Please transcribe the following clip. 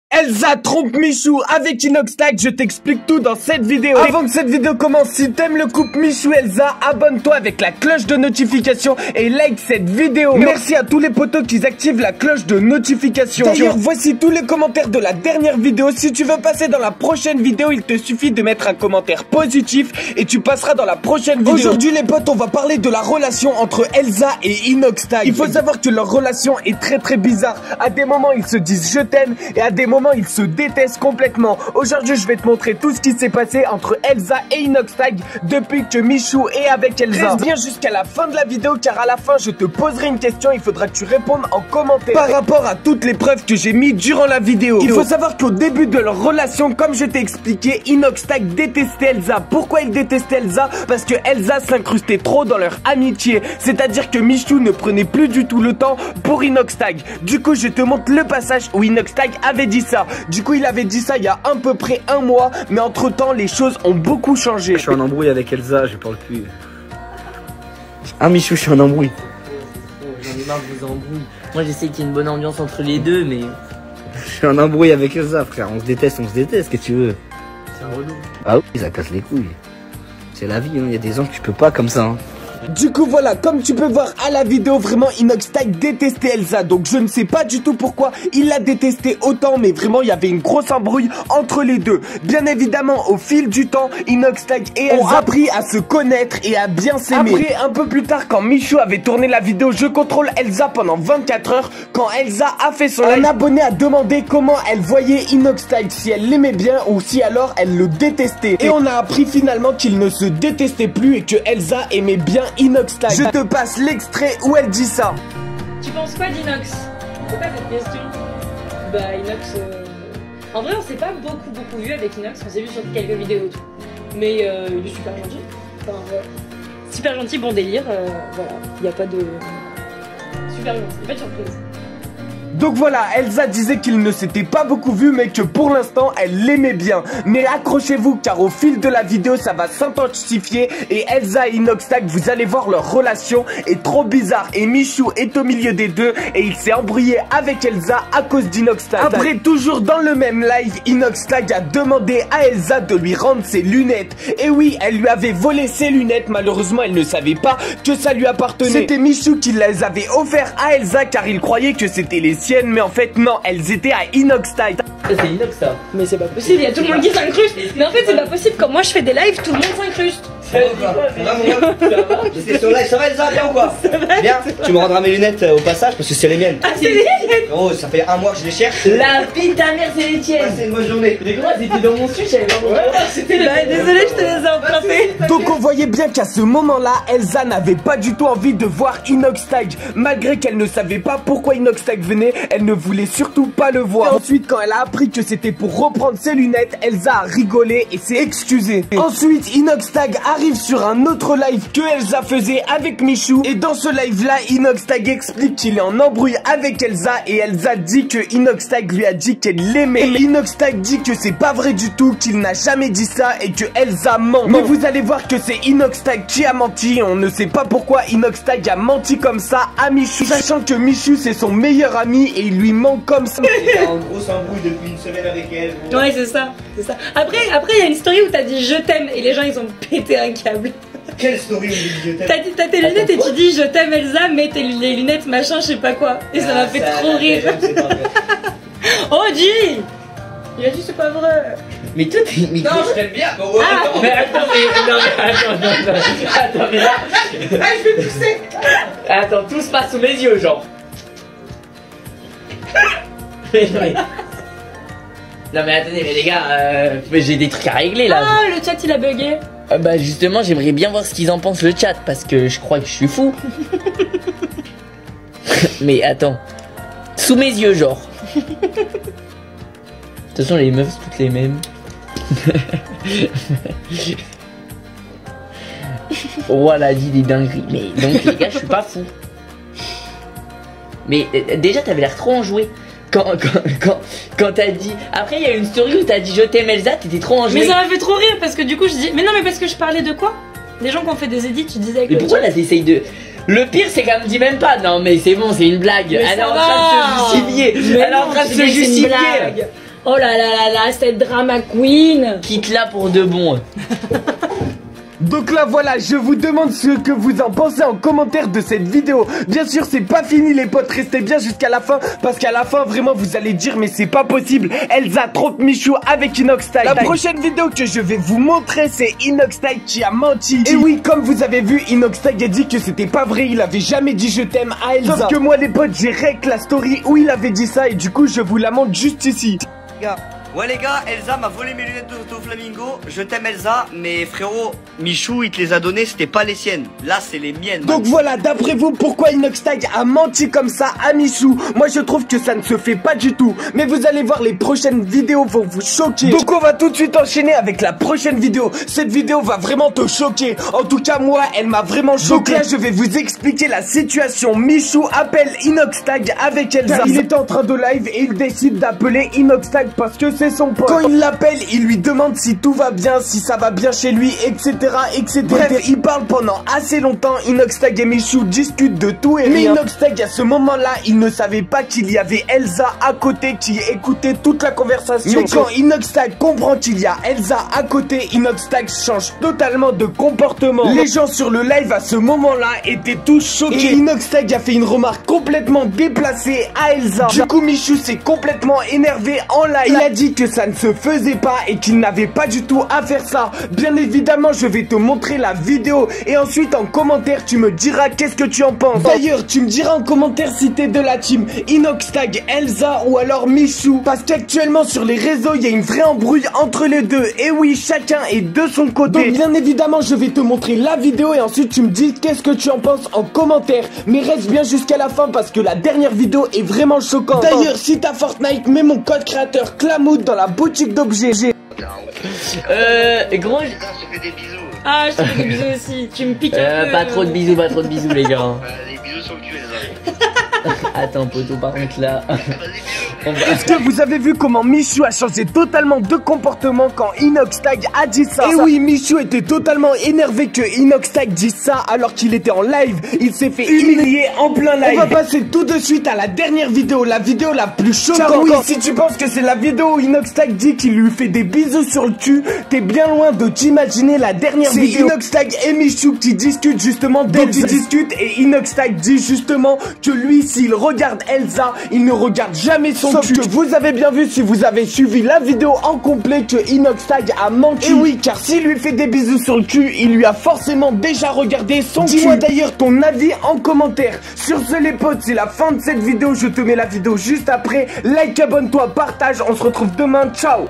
Elsa trompe Michou avec Inoxtag, je t'explique tout dans cette vidéo. Avant que cette vidéo commence, si t'aimes le couple Michou Elsa, abonne-toi avec la cloche de notification et like cette vidéo. Merci à tous les potos qui activent la cloche de notification. D'ailleurs, voici tous les commentaires de la dernière vidéo. Si tu veux passer dans la prochaine vidéo, il te suffit de mettre un commentaire positif et tu passeras dans la prochaine vidéo. Aujourd'hui les potes, on va parler de la relation entre Elsa et Inoxtag. Il faut savoir que leur relation est très bizarre. À des moments ils se disent je t'aime et à des moments ils se détestent complètement. Aujourd'hui je vais te montrer tout ce qui s'est passé entre Elsa et Inoxtag depuis que Michou est avec Elsa. Reste bien jusqu'à la fin de la vidéo car à la fin je te poserai une question. Il faudra que tu répondes en commentaire par rapport à toutes les preuves que j'ai mis durant la vidéo. Il faut savoir qu'au début de leur relation, comme je t'ai expliqué, Inoxtag détestait Elsa. Pourquoi il détestait Elsa? Parce que Elsa s'incrustait trop dans leur amitié. C'est-à-dire que Michou ne prenait plus du tout le temps pour Inoxtag. Du coup je te montre le passage où Inoxtag avait dit ça. Du coup il avait dit ça il y a à peu près un mois, mais entre temps les choses ont beaucoup changé. Je suis en embrouille avec Elsa, je parle plus. Ah Michou, je suis en embrouille. J'en ai marre de vous embrouiller. Moi j'essaie qu'il y ait une bonne ambiance entre les deux, mais... Je suis en embrouille avec Elsa frère, on se déteste, qu'est-ce que tu veux? C'est un relou. Ah oui, ça casse les couilles. C'est la vie, hein. Il y a des gens que tu peux pas comme ça. Hein. Du coup voilà, comme tu peux voir à la vidéo, vraiment Inoxtag détestait Elsa. Donc je ne sais pas du tout pourquoi il la détestait autant, mais vraiment il y avait une grosse embrouille entre les deux. Bien évidemment au fil du temps, Inoxtag et Elsa ont appris à se connaître et à bien s'aimer. Après un peu plus tard, quand Michou avait tourné la vidéo Je contrôle Elsa pendant 24 heures, quand Elsa a fait son live, un abonné a demandé comment elle voyait Inoxtag, si elle l'aimait bien ou si alors elle le détestait. Et on a appris finalement qu'ils ne se détestaient plus et que Elsa aimait bien Inoxtag. Je te passe l'extrait où elle dit ça. Tu penses quoi d'Inox? C'est pas cette question. Bah Inox... En vrai on s'est pas beaucoup vu avec Inox, on s'est vu sur quelques vidéos et tout. Mais il est super gentil. Enfin, super gentil, bon délire, voilà. Y a pas de... Super gentil, y'a pas de surprise. Donc voilà, Elsa disait qu'ils ne s'étaient pas beaucoup vus mais que pour l'instant elle l'aimait bien. Mais accrochez-vous car au fil de la vidéo ça va s'intensifier et Elsa et Inoxtag, vous allez voir leur relation est trop bizarre. Et Michou est au milieu des deux et il s'est embrouillé avec Elsa à cause d'Inoxtag. Après, toujours dans le même live, Inoxtag a demandé à Elsa de lui rendre ses lunettes. Et oui, elle lui avait volé ses lunettes, malheureusement elle ne savait pas que ça lui appartenait. C'était Michou qui les avait offertes à Elsa car il croyait que c'était les siennes, mais en fait non, elles étaient à Inoxtag. C'est Inox ça. Mais c'est pas possible, il y a tout le monde qui s'incruste. Mais en fait c'est pas possible, quand moi je fais des lives, tout le monde s'incruste. C'est sur live, ça va Elsa, bien ou quoi? Bien, tu me rendras mes lunettes au passage parce que c'est les miennes. Ah c'est les miennes. Oh, ça fait un mois que je les cherche. La vie de ta mère, c'est les tiennes. C'est une bonne journée. Les gros, elles étaient dans mon sujet, j'avais pas c'était Bah désolé, je te les ai empruntées. Donc on voyait bien qu'à ce moment-là, Elsa n'avait pas du tout envie de voir Inoxtag. Malgré qu'elle ne savait pas pourquoi Inoxtag venait, elle ne voulait surtout pas le voir. Et ensuite, quand elle a appris que c'était pour reprendre ses lunettes, Elsa a rigolé et s'est excusée. Ensuite, Inoxtag arrive sur un autre live que Elsa faisait avec Michou. Et dans ce live-là, Inoxtag explique qu'il est en embrouille avec Elsa. Et Elsa dit que Inoxtag lui a dit qu'elle l'aimait. Et Inoxtag dit que c'est pas vrai du tout, qu'il n'a jamais dit ça et que Elsa ment. Mais vous allez voir que c'est Inoxtag qui a menti. On ne sait pas pourquoi Inoxtag a menti comme ça à Michou, sachant que Michou c'est son meilleur ami et il lui ment comme ça. J'étais en grosse embrouille depuis une semaine avec elle. Ouais c'est ça, c'est ça. Après il y a une story où t'as dit je t'aime et les gens ils ont pété un câble. Quelle story où je dis je t'aime? T'as tes lunettes et tu dis je t'aime Elsa, mais les lunettes machin je sais pas quoi. Et ça m'a fait trop rire. Oh dis! Il a dit c'est pas vrai. Mais toi t'es... Non, je t'aime bien. Oh, attends, mais attends, attends, mais là... Ah, je vais pousser. Attends, tout se passe sous mes yeux, genre. Non mais attendez, mais les gars, j'ai des trucs à régler là. Ah le chat il a bugué. Bah justement, j'aimerais bien voir ce qu'ils en pensent le chat, parce que je crois que je suis fou. Mais attends, sous mes yeux, genre. De toute façon, les meufs, c'est toutes les mêmes. Voilà, dit des dingueries. Mais donc, les gars, je suis pas fou. Mais déjà, t'avais l'air trop enjoué. Quand t'as dit... Après, il y a une story où t'as dit je t'aime Elsa, t'étais trop enjoué. Mais ça m'a fait trop rire parce que du coup, je dis... Mais non, mais parce que je parlais de quoi? Des gens qui ont fait des edits, tu disais... Mais pourquoi là, t'essayes de... Le pire, c'est qu'elle me dit même pas. Non, mais c'est bon, c'est une blague. Mais elle est en train de se justifier. Elle est en train de se justifier. Oh là là là là, cette drama queen. Quitte là pour de bon. Donc là voilà, je vous demande ce que vous en pensez en commentaire de cette vidéo. Bien sûr c'est pas fini les potes, restez bien jusqu'à la fin. Parce qu'à la fin vraiment vous allez dire mais c'est pas possible, Elsa trompe Michou avec Inoxtag. La prochaine vidéo que je vais vous montrer c'est Inoxtag qui a menti. Et oui, comme vous avez vu, Inoxtag a dit que c'était pas vrai, il avait jamais dit je t'aime à Elsa. Sauf que moi les potes j'ai rec la story où il avait dit ça et du coup je vous la montre juste ici. Ouais les gars, Elsa m'a volé mes lunettes d'Auto Flamingo. Je t'aime Elsa, mais frérot, Michou il te les a données, c'était pas les siennes. Là c'est les miennes. Donc voilà, d'après vous, pourquoi Inoxtag a menti comme ça à Michou? Moi je trouve que ça ne se fait pas du tout. Mais vous allez voir, les prochaines vidéos vont vous choquer. Donc on va tout de suite enchaîner avec la prochaine vidéo. Cette vidéo va vraiment te choquer. En tout cas moi, elle m'a vraiment choqué. Donc là je vais vous expliquer la situation. Michou appelle Inoxtag avec Elsa. Il était en train de live et il décide d'appeler Inoxtag parce que c'est son pote. Quand il l'appelle, il lui demande si tout va bien, si ça va bien chez lui, etc. etc. Bref, il parle pendant assez longtemps. Inoxtag et Michou discutent de tout et rien. Mais Inoxtag à ce moment-là, il ne savait pas qu'il y avait Elsa à côté qui écoutait toute la conversation. Mais quand Inoxtag comprend qu'il y a Elsa à côté, Inoxtag change totalement de comportement. Les gens sur le live à ce moment-là étaient tous choqués. Et Inoxtag a fait une remarque complètement déplacée à Elsa. Du coup, Michou s'est complètement énervé en live. Il a dit que ça ne se faisait pas et qu'il n'avait pas du tout à faire ça. Bien évidemment, je vais te montrer la vidéo et ensuite en commentaire, tu me diras qu'est-ce que tu en penses. D'ailleurs, tu me diras en commentaire si t'es de la team Inoxtag, Elsa ou alors Michou. Parce qu'actuellement sur les réseaux, il y a une vraie embrouille entre les deux. Et oui, chacun est de son côté. Donc bien évidemment, je vais te montrer la vidéo et ensuite tu me dis qu'est-ce que tu en penses en commentaire. Mais reste bien jusqu'à la fin parce que la dernière vidéo est vraiment choquante. D'ailleurs, si t'as Fortnite, mets mon code créateur Clamoud dans la boutique d'objets. Gros. Je te fais des bisous. Ah, je te fais des bisous aussi. Tu me piques un peu. Pas trop de bisous les gars. Des bisous sur le cul Elsa. Attends poto, par contre là. Est-ce que vous avez vu comment Michou a changé totalement de comportement quand Inoxtag a dit ça? Et oui, Michou était totalement énervé que Inoxtag dise ça alors qu'il était en live. Il s'est fait humilier en plein live. On va passer tout de suite à la dernière vidéo, la vidéo la plus choquante. Car oui, si tu penses que c'est la vidéo où Inoxtag dit qu'il lui fait des bisous sur le cul, t'es bien loin de t'imaginer la dernière vidéo. C'est Inoxtag et Michou qui discutent justement d'Elsa. Ils discutent et Inoxtag dit justement que lui, s'il regarde Elsa, il ne regarde jamais son cul. Sauf que vous avez bien vu si vous avez suivi la vidéo en complet que Inoxtag a menti. Et oui, car s'il lui fait des bisous sur le cul, il lui a forcément déjà regardé son cul. Dis-moi d'ailleurs ton avis en commentaire. Sur ce les potes, c'est la fin de cette vidéo. Je te mets la vidéo juste après. Like, abonne-toi, partage. On se retrouve demain. Ciao.